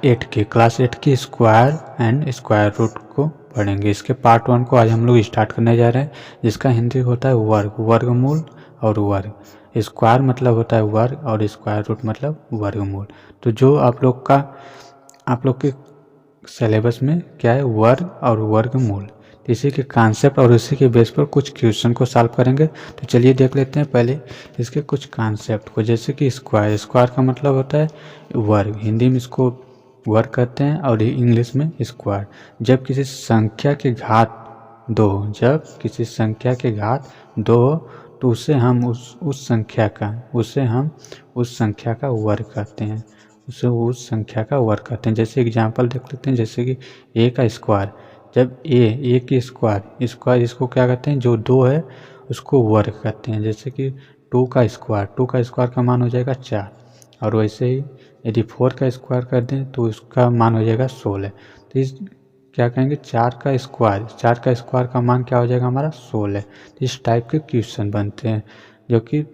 Class 8 की square and square root को पढ़ेंगे। इसके पार्ट 1 को आज हम लोग स्टार्ट करने जा रहे हैं, जिसका हिंदी होता है वर्ग, वर्गमूल और वर्ग। स्क्वायर मतलब होता है वर्ग और स्क्वायर रूट मतलब वर्गमूल। तो जो आप लोग के सिलेबस में क्या है, वर्ग और वर्गमूल। तो इसी के कॉन्सेप्ट और इसी के बेस पर कुछ क्वेश्चन को सॉल्व करेंगे। तो चलिए देख लेते हैं पहले इसके कुछ कॉन्सेप्ट को। जैसे कि स्क्वायर, स्क्वायर का मतलब होता है वर्ग, हिंदी में इसको वर्ग कहते हैं और इंग्लिश में स्क्वायर। जब किसी संख्या के घात 2 हो, जब किसी संख्या के घात 2 हो तो उसे हम उस संख्या का वर्ग कहते हैं, उस संख्या का वर्ग कहते हैं। जैसे एग्जांपल देख लेते हैं, जैसे कि ए का स्क्वायर, जब ए की स्क्वायर इसको क्या कहते हैं, जो 2 है उसको वर्ग कहते हैं। जैसे कि 2 का स्क्वायर का मान हो जाएगा 4, और वैसे ही यदि 4 का स्क्वायर कर दें तो उसका मान हो जाएगा 16। तो इस क्या कहेंगे, 4 का स्क्वायर का मान क्या हो जाएगा हमारा 16। तो इस टाइप के क्वेश्चन बनते हैं जो कि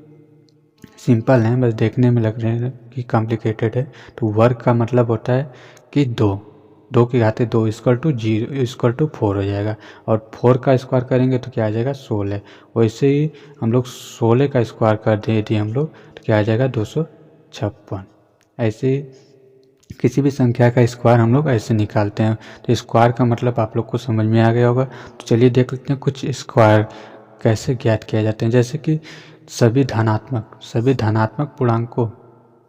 सिंपल हैं, बस देखने में लग रहे हैं कि कॉम्प्लिकेटेड है। तो वर्ग का मतलब होता है कि 2 की घाते 2 इक्वल टू 4 हो जाएगा, और 4 का स्क्वायर करेंगे तो क्या आ जाएगा 16। वैसे ही हम लोग 16 का स्क्वायर कर दें यदि हम लोग तो क्या आ जाएगा 256। ऐसे ही किसी भी संख्या का स्क्वायर हम लोग ऐसे निकालते हैं। तो स्क्वायर का मतलब आप लोग को समझ में आ गया होगा। तो चलिए देख लेते हैं कुछ स्क्वायर कैसे ज्ञात किया जाते हैं। जैसे कि सभी धनात्मक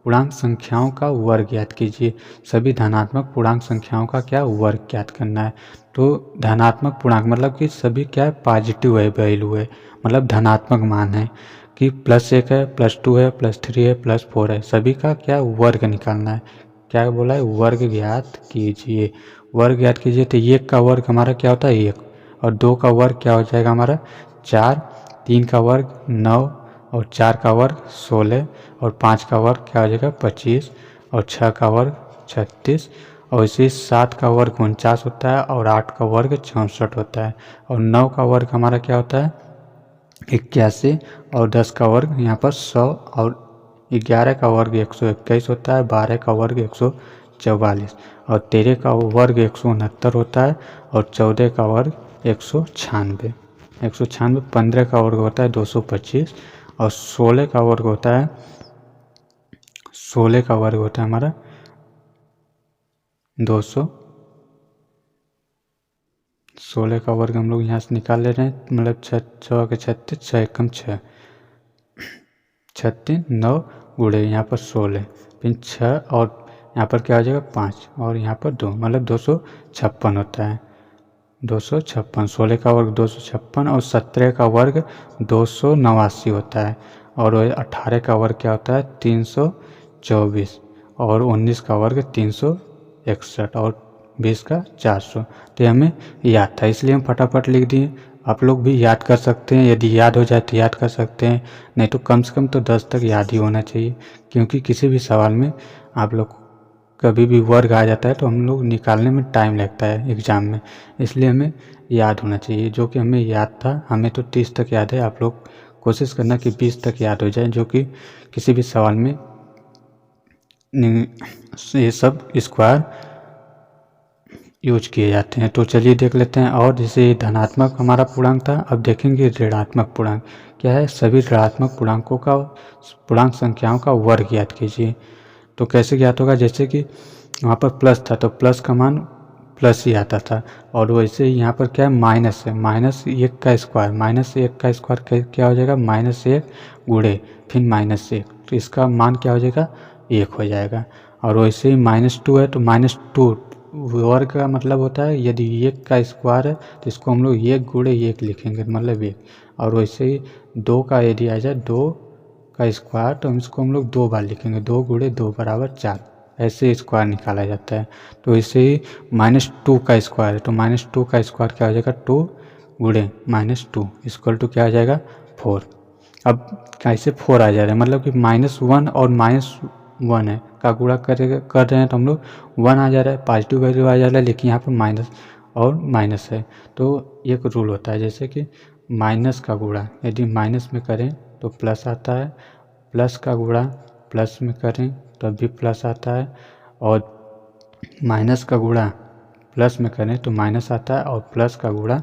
पूर्णांक संख्याओं का वर्ग ज्ञात कीजिए। सभी धनात्मक पूर्णांक संख्याओं का क्या वर्ग ज्ञात करना है। तो धनात्मक पूर्णांक मतलब कि सभी क्या है, पॉजिटिव है, वैल्यू है, मतलब धनात्मक मान है कि +1 है, +2 है, +3 है, +4 है, सभी का क्या वर्ग निकालना है। क्या बोला है, वर्ग ज्ञात कीजिए। तो 1 का वर्ग हमारा क्या होता है 1, और 2 का वर्ग क्या हो जाएगा हमारा 4, 3 का वर्ग 9, और 4 का वर्ग 16, और 5 का वर्ग क्या हो जाएगा 25, और 6 का वर्ग 36, और इसी 7 का वर्ग 49 होता है, और 8 का वर्ग 64 होता है, और 9 का वर्ग हमारा क्या होता है 81, और 10 का वर्ग यहाँ पर 100, और 11 का वर्ग 121 होता है, 12 का वर्ग 144, और 13 का वर्ग 169 होता है, और 14 का वर्ग 196, 15 का वर्ग होता है 225, और 16 का वर्ग होता है हमारा 200। 16 का वर्ग हम लोग यहाँ से निकाल ले रहे हैं, मतलब 6 के 36, 6 एकम 6, 36, 9 गुणे यहाँ पर 16, फिर 6, और यहाँ पर क्या हो जाएगा 5, और यहाँ पर 2, मतलब 256 होता है। 256, 16 का वर्ग 256, और 17 का वर्ग 289 होता है, और 18 का वर्ग क्या होता है 324, और 19 का वर्ग 361, और 20 का 400। तो हमें याद था इसलिए हम फटाफट लिख दिए। आप लोग भी याद कर सकते हैं, यदि याद हो जाए तो याद कर सकते हैं, नहीं तो कम से कम तो 10 तक याद ही होना चाहिए, क्योंकि किसी भी सवाल में आप लोग कभी भी वर्ग आ जाता है तो हम लोग निकालने में टाइम लगता है एग्ज़ाम में, इसलिए हमें याद होना चाहिए। जो कि हमें याद था, हमें तो 30 तक याद है, आप लोग कोशिश करना कि 20 तक याद हो जाए, जो कि किसी भी सवाल में ये सब स्क्वायर यूज किए जाते हैं। तो चलिए देख लेते हैं। और जैसे धनात्मक हमारा पूर्णांक था, अब देखेंगे ऋणात्मक पूर्णांक क्या है। सभी ऋणात्मक पूर्णांक संख्याओं का वर्ग ज्ञात कीजिए। तो कैसे ज्ञात होगा, जैसे कि वहाँ पर प्लस था तो प्लस का मान प्लस ही आता था, और वैसे ही यहाँ पर क्या है माइनस है, -1 का स्क्वायर क्या हो जाएगा -1 गुणे फिर -1, तो इसका मान क्या हो जाएगा 1 हो जाएगा। और वैसे ही -2 है तो -2 वर्ग का मतलब होता है यदि 1 का स्क्वायर है तो इसको हम लोग 1 गुणे 1 लिखेंगे, मतलब 1। और वैसे ही 2 का यदि आ जाए 2 का स्क्वायर तो इसको हम लोग 2 बार लिखेंगे, 2 गुणे 2 बराबर 4, ऐसे स्क्वायर निकाला जाता है। तो इसे ही -2 का स्क्वायर है तो -2 का स्क्वायर क्या हो जाएगा 2 गुणे -2 इक्वल टू क्या आ जाएगा 4। अब कैसे 4 आ जा रहा है, मतलब कि -1 और -1 है का गुणा कर रहे हैं तो हम लोग 1 आ जा रहा है, पॉजिटिव वैल्यू आ जा रहा है, लेकिन यहाँ पर माइनस और माइनस है। तो एक रूल होता है, जैसे कि माइनस का गुणा यदि माइनस में करें तो प्लस आता है, प्लस का गुणा प्लस में करें तब भी प्लस आता है, और माइनस का गुणा प्लस में करें तो माइनस आता है और प्लस का गुणा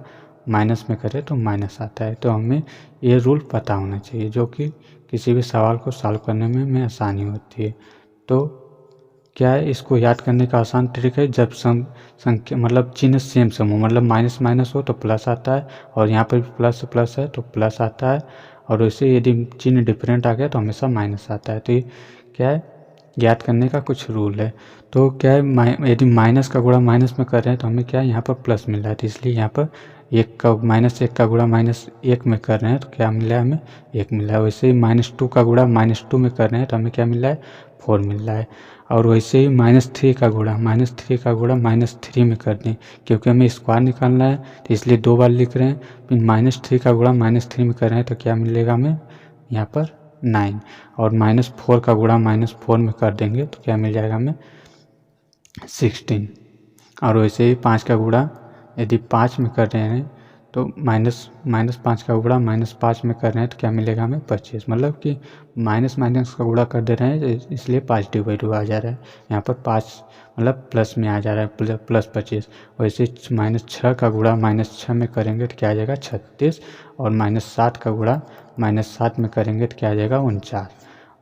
माइनस में करें तो माइनस आता है। तो हमें ये रूल पता होना चाहिए जो कि किसी भी सवाल को सॉल्व करने में हमें आसानी होती है। तो क्या है, इसको याद करने का आसान तरीका है, जब संख्या मतलब चिन्ह सेम सम हो, मतलब माइनस माइनस हो तो प्लस आता है और यहाँ पर भी प्लस प्लस है तो प्लस आता है, और वैसे यदि चिन्ह डिफरेंट आ गया तो हमेशा माइनस आता है। तो ये क्या है, याद करने का कुछ रूल है। तो क्या है, यदि माइनस का गुणा माइनस में कर रहे हैं तो हमें क्या है, यहाँ पर प्लस मिल रहा है, तो इसलिए यहाँ पर एक का माइनस एक का गुणा माइनस एक में कर रहे हैं तो क्या मिल रहा है, हमें एक मिल रहा है। वैसे ही माइनस टू का गुणा माइनस टू में कर रहे हैं तो हमें क्या मिल रहा है, फोर मिल रहा है। और वैसे ही माइनस थ्री का गुणा माइनस थ्री में कर दें, क्योंकि हमें स्क्वायर निकालना है तो इसलिए दो बार लिख रहे हैं। फिर माइनस थ्री का गुणा माइनस थ्री में कर रहे हैं तो क्या मिलेगा हमें यहाँ पर 9, और माइनस फोर का गुणा माइनस फोर में कर देंगे तो क्या मिल जाएगा हमें 16। और वैसे ही 5 का गुणा यदि 5 में कर रहे हैं तो माइनस 5 का गुणा माइनस 5 में कर रहे हैं तो क्या मिलेगा हमें 25। मतलब कि माइनस माइनस का गुणा कर दे रहे हैं इसलिए पॉजिटिव वैल्यू आ जा रहा है। यहाँ पर 5 मतलब प्लस में आ जा रहा है, प्लस 25। वैसे माइनस 6 का गुणा माइनस 6 में करेंगे तो क्या आ जाएगा 36, और माइनस 7 का गुणा माइनस 7 में करेंगे तो क्या आ जाएगा 49,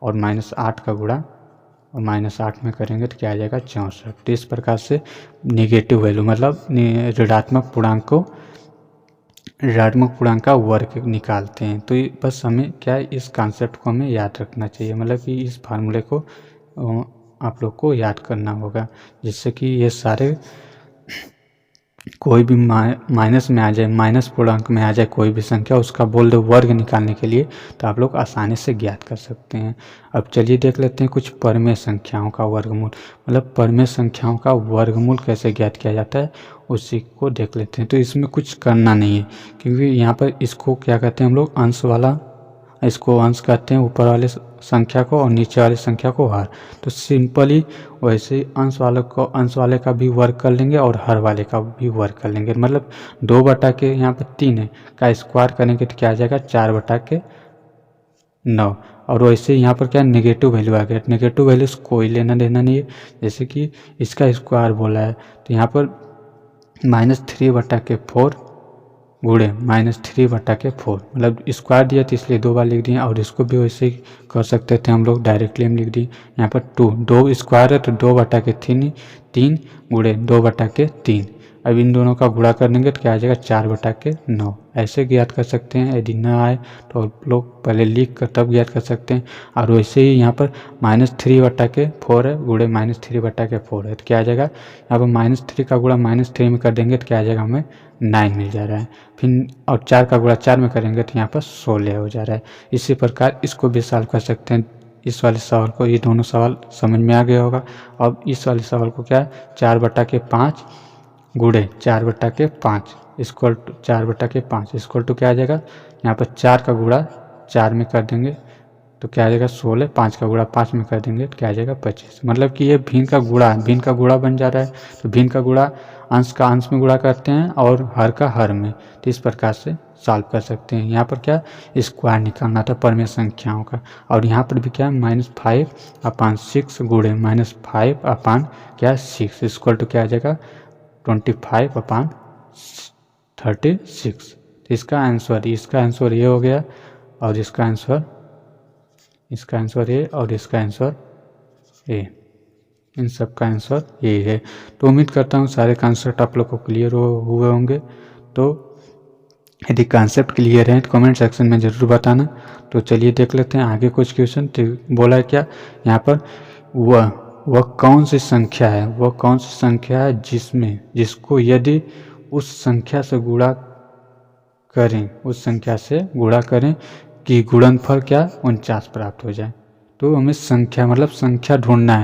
और माइनस 8 का गुणा और माइनस 8 में करेंगे तो क्या आ जाएगा 64। तो इस प्रकार से निगेटिव वैल्यू मतलब ऋणात्मक पूर्णांक का वर्ग निकालते हैं। तो बस हमें क्या है, इस कॉन्सेप्ट को हमें याद रखना चाहिए, मतलब कि इस फार्मूले को आप लोग को याद करना होगा, जिससे कि ये सारे कोई भी माइनस में आ जाए, माइनस पूर्णांक में आ जाए कोई भी संख्या, उसका बोल दो वर्ग निकालने के लिए तो आप लोग आसानी से ज्ञात कर सकते हैं। अब चलिए देख लेते हैं कुछ परमेय संख्याओं का वर्गमूल, मतलब परमेय संख्याओं का वर्गमूल कैसे ज्ञात किया जाता है उसी को देख लेते हैं। तो इसमें कुछ करना नहीं है, क्योंकि यहाँ पर इसको क्या कहते हैं हम लोग, अंश वाला, इसको अंश कहते हैं ऊपर वाले संख्या को, और नीचे वाली संख्या को हर। तो सिंपली वैसे ही अंश वाले का भी वर्ग कर लेंगे और हर वाले का भी वर्ग कर लेंगे। मतलब 2/के यहाँ पर 3 है का स्क्वायर करेंगे तो क्या आ जाएगा 4/9। और वैसे यहाँ पर क्या नेगेटिव वैल्यू आ गया, नेगेटिव वैल्यू से कोई लेना देना नहीं है। जैसे कि इसका स्क्वायर बोला है तो यहाँ पर -3/4 गुणे -3/4, मतलब स्क्वायर दिया तो इसलिए दो बार लिख दिए, और इसको भी वैसे ही कर सकते थे हम लोग, डायरेक्टली हम लिख दिए। यहाँ पर दो स्क्वायर है तो 2/3 गुणे 2/3। अब इन दोनों का गुणा कर देंगे तो क्या आ जाएगा 4/9। ऐसे ज्ञात कर सकते हैं, यदि ना आए तो आप लोग पहले लिख कर तब ज्ञात कर सकते हैं। और वैसे ही यहाँ पर -3/4 है गुणे -3/4 है तो क्या आ जाएगा, यहाँ पर -3 का गुणा -3 में कर देंगे तो क्या आ जाएगा हमें 9 मिल जा रहा है। फिर और 4 का गुणा 4 में करेंगे तो यहाँ पर 16 हो जा रहा है। इसी प्रकार इसको भी सॉल्व कर सकते हैं। इस वाले सवाल को, ये दोनों सवाल समझ में आ गया होगा। अब इस वाले सवाल को क्या है, 4/5 गुणे 4/5 इक्वल टू 4/5 इक्वल टू क्या आ जाएगा, यहाँ पर 4 का गुणा 4 में कर देंगे तो क्या आ जाएगा 16, 5 का गुणा 5 में कर देंगे तो क्या आ जाएगा 25। मतलब कि ये भिन्न का गुणा बन जा रहा है। तो भिन्न का गुणा अंश का अंश में गुणा करते हैं और हर का हर में। तो इस प्रकार से सॉल्व कर सकते हैं। यहाँ पर क्या स्क्वायर निकालना था परमेय संख्याओं का, और यहाँ पर भी क्या -5/6 गुणे -5/6 इक्वल टू क्या आ जाएगा 25/36। तो इसका आंसर ये हो गया, और इसका आंसर ए, और इसका आंसर ए। इन सब का आंसर यही है। तो उम्मीद करता हूँ सारे कॉन्सेप्ट आप लोग को क्लियर हुए होंगे। तो यदि कॉन्सेप्ट क्लियर है तो कमेंट सेक्शन में ज़रूर बताना। तो चलिए देख लेते हैं आगे कुछ क्वेश्चन। तो बोला है क्या यहाँ पर, वह कौन सी संख्या है जिसको यदि उस संख्या से गुणा करें कि गुणनफल क्या 49 प्राप्त हो जाए। तो हमें संख्या ढूंढना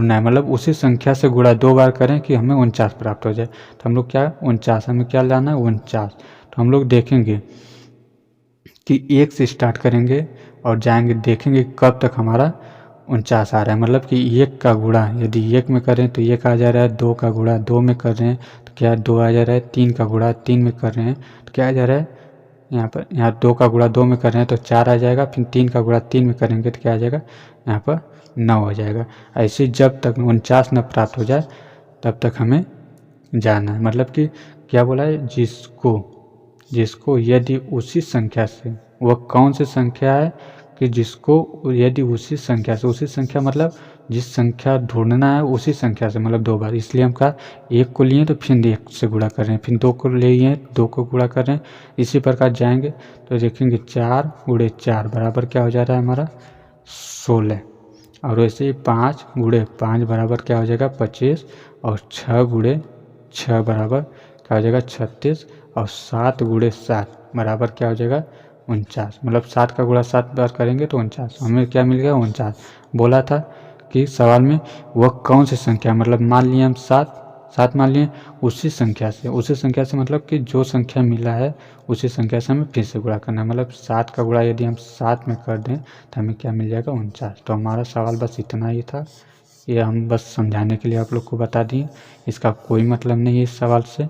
है, मतलब उसी संख्या से गुणा 2 बार करें कि हमें 49 प्राप्त हो जाए। तो हम लोग क्या 49, हमें क्या लाना है 49। तो हम लोग देखेंगे कि 1 से स्टार्ट करेंगे और जाएंगे, देखेंगे कब तक हमारा 49 आ रहा है। मतलब कि 1 का गुणा यदि 1 में करें तो 1 आ जा रहा है, 2 का गुणा 2 में कर रहे हैं तो क्या 2 आ जा रहा है, 3 का गुणा 3 में कर रहे हैं तो क्या आ जा रहा है, यहाँ 2 का गुणा 2 में कर रहे हैं तो 4 आ जाएगा। फिर 3 का गुणा 3 में करेंगे तो क्या आ जाएगा, यहाँ पर 9 हो जाएगा। ऐसे जब तक 49 न प्राप्त हो जाए तब तक हमें जाना है। मतलब कि क्या बोला है, जिसको यदि उसी संख्या से, वह कौन सी संख्या है कि जिसको यदि उसी संख्या मतलब जिस संख्या ढूंढना है उसी संख्या से, मतलब 2 बार। इसलिए हम कहा 1 को लिए तो फिर 1 से गुणा कर रहे हैं, फिर 2 को लिए 2 को गुणा कर रहे हैं। इसी प्रकार जाएंगे तो देखेंगे 4 गुणे 4 बराबर क्या हो जा रहा है हमारा 16, और वैसे ही 5 गुणे 5 बराबर क्या हो जाएगा 25, और 6 गुणे 6 बराबर क्या हो जाएगा 36, और 7 गुणे 7 बराबर क्या हो जाएगा 49। मतलब 7 का गुणा 7 बार करेंगे तो 49, हमें क्या मिल गया 49। बोला था कि सवाल में वह कौन सी संख्या, मतलब मान लिए हम 7 मान लिए, उसी संख्या से मतलब कि जो संख्या मिला है उसी संख्या से हमें फिर से गुणा करना है। मतलब 7 का गुणा यदि हम 7 में कर दें तो हमें क्या मिल जाएगा 49। तो हमारा सवाल बस इतना ही था, ये हम बस समझाने के लिए आप लोग को बता दिए, इसका कोई मतलब नहीं है इस सवाल से,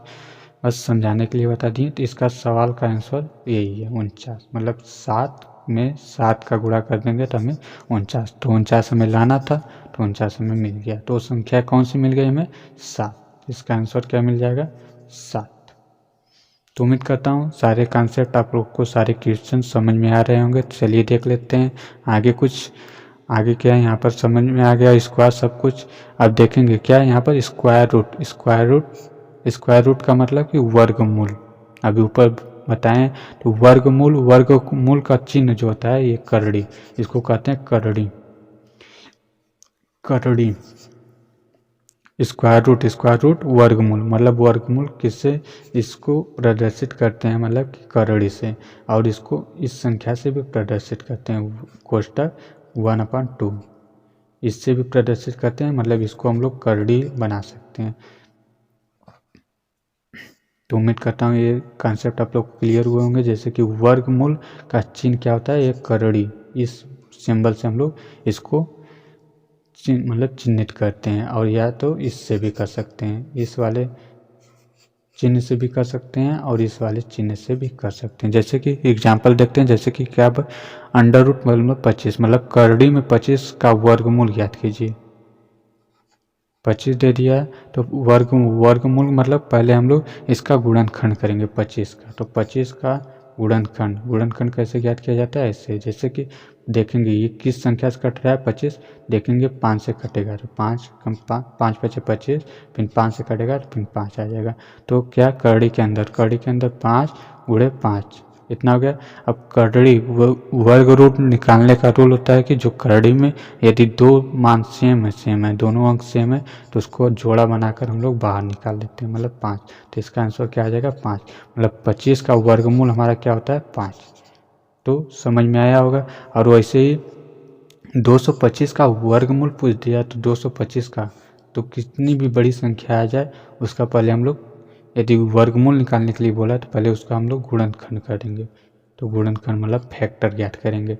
बस समझाने के लिए बता दिए। तो इसका सवाल का आंसर यही है 49। मतलब 7 में 7 का गुणा कर देंगे तो हमें 49, तो 49 हमें लाना था तो 49 हमें मिल गया। तो संख्या कौन सी मिल गई हमें 7, इसका आंसर क्या मिल जाएगा 7। तो उम्मीद करता हूँ सारे कॉन्सेप्ट आप लोग को, सारे क्वेश्चन समझ में आ रहे होंगे। तो चलिए देख लेते हैं आगे क्या है। यहाँ पर समझ में आ गया स्क्वायर सब कुछ। अब देखेंगे क्या है यहाँ पर स्क्वायर रूट का मतलब कि वर्गमूल। अभी ऊपर बताएं तो वर्गमूल का चिन्ह जो होता है ये करड़ी, इसको कहते हैं करड़ी। स्क्वायर रूट वर्गमूल, मतलब वर्गमूल किससे इसको प्रदर्शित करते हैं, मतलब कि करड़ी से, और इसको इस संख्या से भी प्रदर्शित करते हैं, कोष्टक 1/2 इससे भी प्रदर्शित करते हैं। मतलब इसको हम लोग करड़ी बना सकते हैं। तो उम्मीद करता हूँ ये कॉन्सेप्ट आप लोग क्लियर हुए होंगे। जैसे कि वर्गमूल का चिन्ह क्या होता है, एक करड़ी, इस सिंबल से हम लोग इसको मतलब चिन्हित करते हैं। और या तो इससे भी कर सकते हैं, इस वाले चिन्ह से भी कर सकते हैं और इस वाले चिन्ह से भी कर सकते हैं। जैसे कि एग्जांपल देखते हैं, जैसे कि क्या अंडर रूट मतलब 25, मतलब करड़ी में 25 का वर्गमूल ज्ञात कीजिए। 25 दे दिया है तो वर्गमूल मतलब पहले हम लोग इसका गुणनखंड करेंगे 25 का। तो 25 का गुणनखंड कैसे ज्ञात किया जाता है, ऐसे जैसे कि देखेंगे ये किस संख्या से कट रहा है 25, देखेंगे 5 से कटेगा तो 5 कम 5 5 25, फिर 5 से कटेगा तो फिर 5 आ जाएगा। तो क्या करड़ी के अंदर 5 गुणे 5 इतना हो गया। अब करड़ी वर्ग रूट निकालने का रूल होता है कि जो करड़ी में यदि 2 मान सेम है, दोनों अंक सेम है, तो उसको जोड़ा बनाकर हम लोग बाहर निकाल लेते हैं, मतलब 5। तो इसका आंसर क्या आ जाएगा 5। मतलब 25 का वर्गमूल हमारा क्या होता है 5। तो समझ में आया होगा। और वैसे ही 225 का वर्गमूल पूछ दिया तो 225 का, तो कितनी भी बड़ी संख्या आ जाए उसका पहले हम लोग, यदि वर्गमूल निकालने के लिए बोला तो पहले उसका हम लोग गुणनखंड करेंगे। तो गुणनखंड मतलब फैक्टर ज्ञात करेंगे।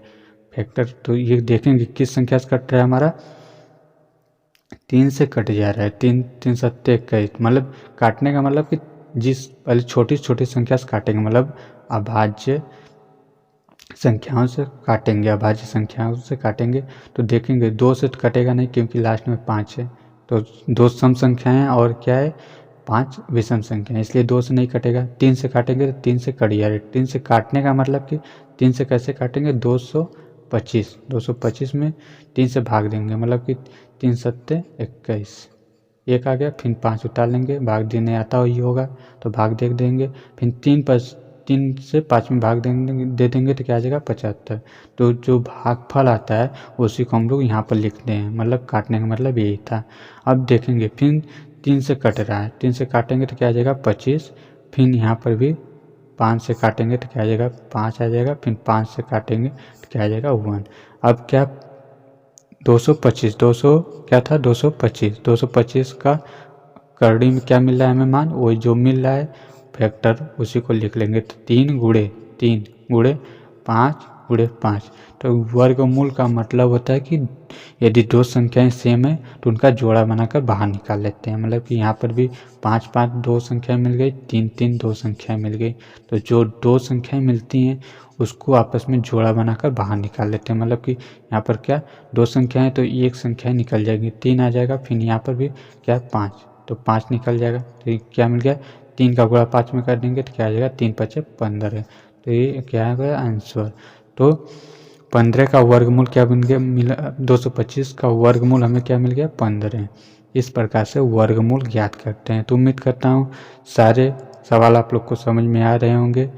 फैक्टर तो ये देखेंगे किस संख्या से कट रहा है हमारा 3 से कट जा रहा है, 3 सत्ते 21, मतलब काटने का मतलब कि जिस पहले छोटी छोटी संख्या से काटेंगे, मतलब अभाज्य संख्याओं से काटेंगे। तो देखेंगे 2 से कटेगा नहीं क्योंकि लास्ट में 5 है, तो 2 सम संख्याएं और क्या है 5 विषम संख्या है, इसलिए 2 से नहीं कटेगा। 3 से काटेंगे तो 3 से कट जाएगा। 3 से काटने का मतलब कि 3 से कैसे काटेंगे 225 में 3 से भाग देंगे, मतलब कि 3 सत्ते 21, एक आ गया, फिर 5 उतार लेंगे, भाग देने आता ही होगा तो भाग दे देंगे, फिर 3 से 5 में भाग दे देंगे तो क्या आ जाएगा 75। तो जो भागफल आता है उसी को हम लोग यहाँ पर लिखते हैं, मतलब काटने का मतलब यही था। अब देखेंगे फिर 3 से कट रहा है, 3 से काटेंगे तो क्या आ जाएगा 25, फिर यहाँ पर भी 5 से काटेंगे तो क्या आ जाएगा 5 आ जाएगा, फिर 5 से काटेंगे तो क्या आ जाएगा 1। अब क्या 225 क्या था 225 का करड़ी में क्या मिल रहा है हमें मान, वही जो मिल रहा है फैक्टर उसी को लिख लेंगे। तो 3 गुणे 5 गुणे 5। तो वर्गमूल का मतलब होता है कि यदि दो संख्याएं सेम है तो उनका जोड़ा बनाकर बाहर निकाल लेते हैं। मतलब कि यहाँ पर भी 5 5 दो संख्याएं मिल गई, 3 3 दो संख्याएं मिल गई। तो जो दो संख्याएं मिलती हैं उसको आपस में जोड़ा बनाकर बाहर निकाल लेते हैं। मतलब कि यहाँ पर क्या दो संख्याएं तो एक संख्या निकल जाएगी, 3 आ जाएगा। फिर यहाँ पर भी क्या 5, तो 5 निकल जाएगा। तो ये क्या मिल गया, 3 का गुणा 5 में कर देंगे तो क्या आ जाएगा, 3 5 15 है। तो ये क्या है आंसर। तो 15 का वर्गमूल क्या बन गया, मिला 225 का वर्गमूल हमें क्या मिल गया, 15। इस प्रकार से वर्गमूल ज्ञात करते हैं। तो उम्मीद करता हूँ सारे सवाल आप लोग को समझ में आ रहे होंगे।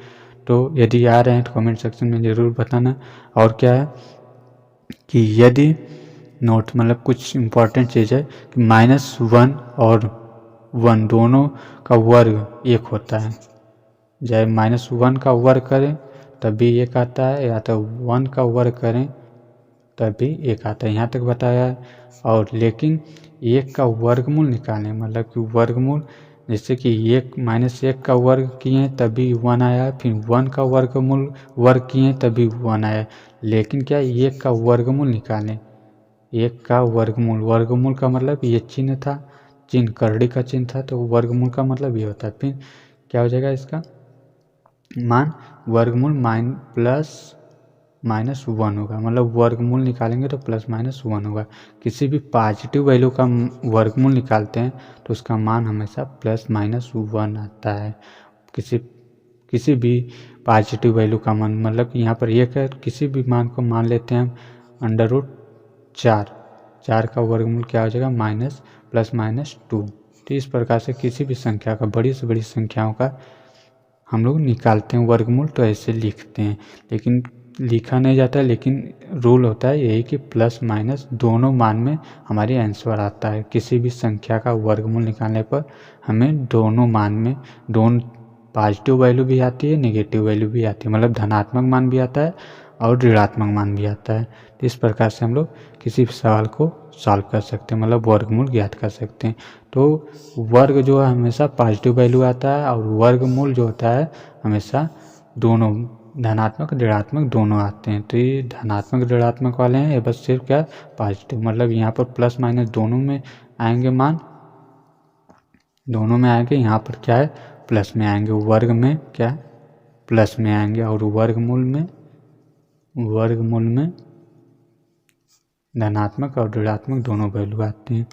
तो यदि आ रहे हैं तो कमेंट सेक्शन में ज़रूर बताना। और क्या है कि यदि नोट मतलब कुछ इम्पोर्टेंट चीज़ है कि -1 और 1 दोनों का वर्ग 1 होता है। चाहे -1 का वर्ग करें तभी 1 आता है, या तो 1 का वर्ग करें तभी 1 आता है, यहाँ तक बताया है। और लेकिन 1 का वर्गमूल निकालें, मतलब कि वर्गमूल जैसे कि 1 का वर्ग किए तभी 1 आया, फिर 1 का वर्गमूल वर्ग किए तभी 1 आया। लेकिन क्या 1 का वर्गमूल निकालें, 1 का वर्गमूल, वर्गमूल का मतलब ये चिन्ह था, चिन्ह करड़ी का चिन्ह था, तो वर्गमूल का मतलब ये होता है। फिर क्या हो जाएगा इसका मान, वर्गमूल +-1 होगा। मतलब वर्गमूल निकालेंगे तो +-1 होगा। किसी भी पॉजिटिव वैल्यू का वर्गमूल निकालते हैं तो उसका मान हमेशा +-1 आता है। किसी भी पॉजिटिव वैल्यू का मान, मतलब कि यहाँ पर 1 है, किसी भी मान को मान लेते हैं हम √4, 4 का वर्गमूल क्या हो जाएगा, ±2। तो इस प्रकार से किसी भी संख्या का, बड़ी से बड़ी संख्याओं का हम लोग निकालते हैं वर्गमूल, तो ऐसे लिखते हैं। लेकिन लिखा नहीं जाता है, लेकिन रूल होता है यही कि + दोनों मान में हमारी आंसर आता है। किसी भी संख्या का वर्गमूल निकालने पर हमें दोनों मान में, दोनों पॉजिटिव वैल्यू भी आती है, नेगेटिव वैल्यू भी आती है। मतलब धनात्मक मान भी आता है और ऋणात्मक मान भी आता है। तो इस प्रकार से हम लोग किसी भी सवाल को सॉल्व कर सकते हैं, मतलब वर्गमूल ज्ञात कर सकते हैं। तो वर्ग जो है हमेशा पॉजिटिव वैल्यू आता है, और वर्गमूल जो होता है हमेशा दोनों धनात्मक ऋणात्मक दोनों आते हैं। तो ये धनात्मक ऋणात्मक वाले हैं, ये बस सिर्फ क्या पॉजिटिव, मतलब यहाँ पर +- दोनों में आएंगे मान, दोनों में आएंगे। यहाँ पर क्या है प्लस में आएंगे, वर्ग में क्या प्लस में आएंगे, और वर्गमूल में धनात्मक और ऋणात्मक दोनों वैल्यू आते हैं।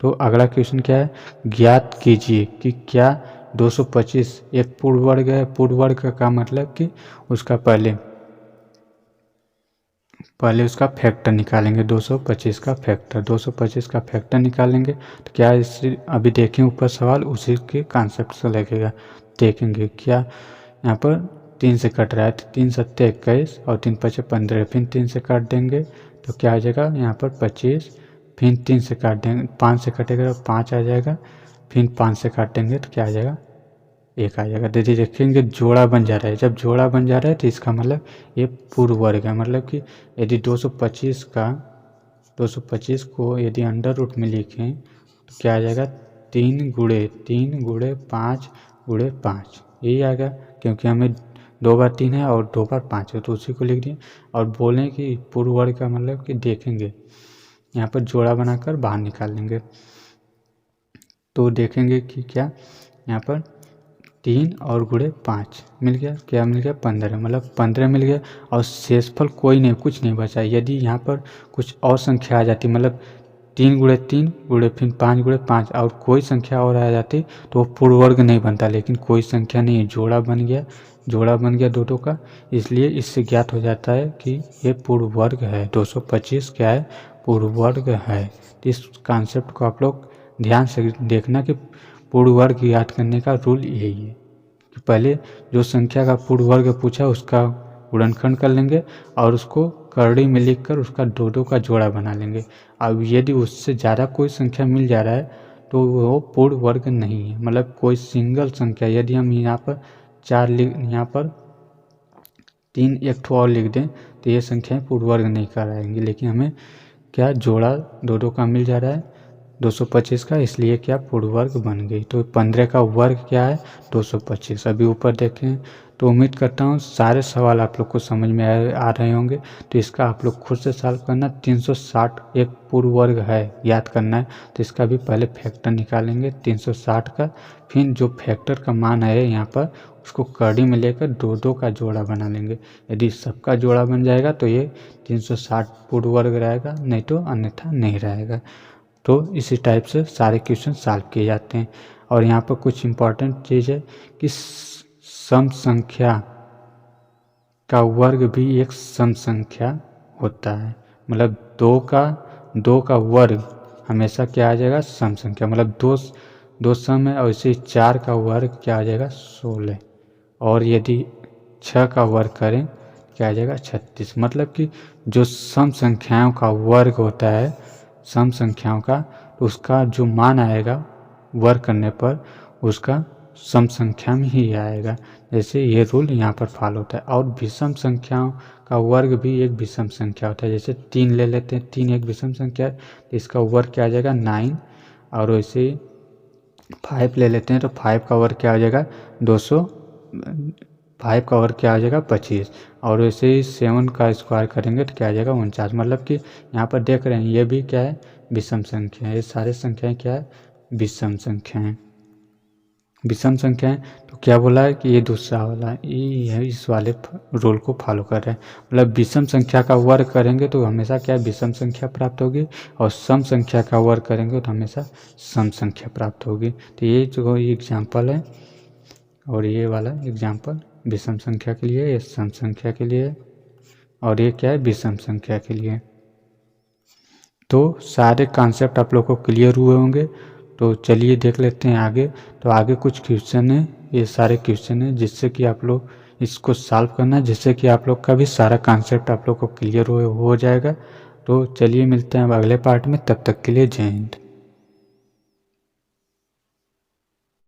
तो अगला क्वेश्चन क्या है, ज्ञात कीजिए कि क्या 225 एक पूर्ण वर्ग है। पूर्ण वर्ग का मतलब कि उसका पहले उसका फैक्टर निकालेंगे, 225 का फैक्टर, 225 का फैक्टर निकालेंगे। तो क्या इससे अभी देखें ऊपर सवाल उसी के कॉन्सेप्ट से लगेगा, देखेंगे क्या यहाँ पर 3 से कट रहा है, तो 3 7 21 और 3 5 15, फिर 3 से काट देंगे तो क्या आ जाएगा यहाँ पर 25, फिर 3 से काट देंगे, 5 से कटेगा तो 5 आ जाएगा, फिर 5 से काट देंगे तो क्या आ जाएगा 1 आ जाएगा। दीदी देखेंगे जोड़ा बन जा रहा है, जब जोड़ा बन जा रहा है तो इसका मतलब ये पूर्ण वर्ग है। मतलब कि यदि 225 को यदि अंडर रूट में लिखें तो क्या आ जाएगा 3 गुणे 5 गुणे 5, यही आएगा, क्योंकि हमें 2 बार 3 है और 2 बार 5 है तो उसी को लिख दिए। और बोलें कि पूर्ण वर्ग का मतलब कि देखेंगे यहाँ पर जोड़ा बनाकर बाहर निकाल लेंगे तो देखेंगे कि क्या यहाँ पर 3 और गुणे 5 मिल गया, क्या मिल गया 15, मतलब 15 मिल गया। और शेषफल कोई नहीं, कुछ नहीं बचा। यदि यहाँ पर कुछ और संख्या आ जाती, मतलब 3 गुणे 3 गुणे फिर 5 गुणे 5 और कोई संख्या और आ जाती तो वो पूर्ण वर्ग नहीं बनता। लेकिन कोई संख्या नहीं है, जोड़ा बन गया दोनों का, इसलिए इससे ज्ञात हो जाता है कि ये पूर्ण वर्ग है। 225 क्या है, पूर्ण वर्ग है। इस कॉन्सेप्ट को आप लोग ध्यान से देखना कि पूर्ण वर्ग याद करने का रूल यही है कि पहले जो संख्या का पूर्ण वर्ग पूछा उसका गुणनखंड कर लेंगे और उसको करड़ी में लिखकर उसका दो का जोड़ा बना लेंगे। अब यदि उससे ज़्यादा कोई संख्या मिल जा रहा है तो वो पूर्ण वर्ग नहीं है। मतलब कोई सिंगल संख्या, यदि हम यहाँ पर 4 यहाँ पर 3 एक ठो और लिख दें तो ये संख्याएं पूर्ण वर्ग नहीं कराएंगी। लेकिन हमें क्या जोड़ा दो का मिल जा रहा है 225 का, इसलिए क्या पूर्ण वर्ग बन गई। तो 15 का वर्ग क्या है 225। अभी ऊपर देखें तो उम्मीद करता हूँ सारे सवाल आप लोग को समझ में आ रहे होंगे। तो इसका आप लोग खुद से सॉल्व करना। 360 एक पूर्ण वर्ग है, याद करना है। तो इसका भी पहले फैक्टर निकालेंगे 360 का, फिर जो फैक्टर का मान है यहाँ पर उसको कड़ी में लेकर दो दो का जोड़ा बना लेंगे। यदि सबका जोड़ा बन जाएगा तो ये 360 पूर्ण वर्ग रहेगा, नहीं तो अन्यथा नहीं रहेगा। तो इसी टाइप से सारे क्वेश्चन सॉल्व किए जाते हैं। और यहाँ पर कुछ इम्पॉर्टेंट चीज़ है कि सम संख्या का वर्ग भी एक सम संख्या होता है। मतलब दो का वर्ग हमेशा क्या आ जाएगा, सम संख्या। मतलब दो सम है और इसे 4 का वर्ग क्या आ जाएगा, 16। और यदि 6 का वर्ग करें क्या आ जाएगा, 36। मतलब कि जो सम संख्याओं का वर्ग होता है, सम संख्याओं का, तो उसका जो मान आएगा वर्ग करने पर उसका सम संख्या में ही आएगा। जैसे ये रूल यहाँ पर फॉलो होता है। और विषम संख्याओं का वर्ग भी एक विषम संख्या होता है। जैसे 3 ले लेते हैं, 3 एक विषम संख्या है, तो इसका वर्ग क्या आ जाएगा, 9। और वैसे 5 ले लेते हैं तो 5 का वर्ग क्या आ जाएगा, 5 का वर्ग क्या आ जाएगा, 25। और वैसे ही 7 का स्क्वायर करेंगे तो क्या आ जाएगा, 49। मतलब कि यहाँ पर देख रहे हैं ये भी क्या है, विषम संख्या है। ये सारे संख्याएं क्या है, विषम संख्याएं। विषम संख्याएं तो क्या बोला है कि ये दूसरा वाला ये इस वाले रूल को फॉलो कर रहे हैं। मतलब विषम संख्या का वर्ग करेंगे तो हमेशा क्या विषम संख्या प्राप्त होगी, और सम संख्या का वर्ग करेंगे तो हमेशा सम संख्या प्राप्त होगी। तो ये जो एग्जाम्पल है, और ये वाला एग्जाम्पल विषम संख्या के लिए, ये सम संख्या के लिए, और ये क्या है, विषम संख्या के लिए। तो सारे कॉन्सेप्ट आप लोग को क्लियर हुए होंगे। तो चलिए देख लेते हैं आगे। तो आगे कुछ क्वेश्चन है, ये सारे क्वेश्चन है जिससे कि आप लोग इसको सॉल्व करना है, जिससे कि आप लोग का भी सारा कॉन्सेप्ट आप लोग को क्लियर हो जाएगा। तो चलिए मिलते हैं अब अगले पार्ट में, तब तक के लिए जय हिंद।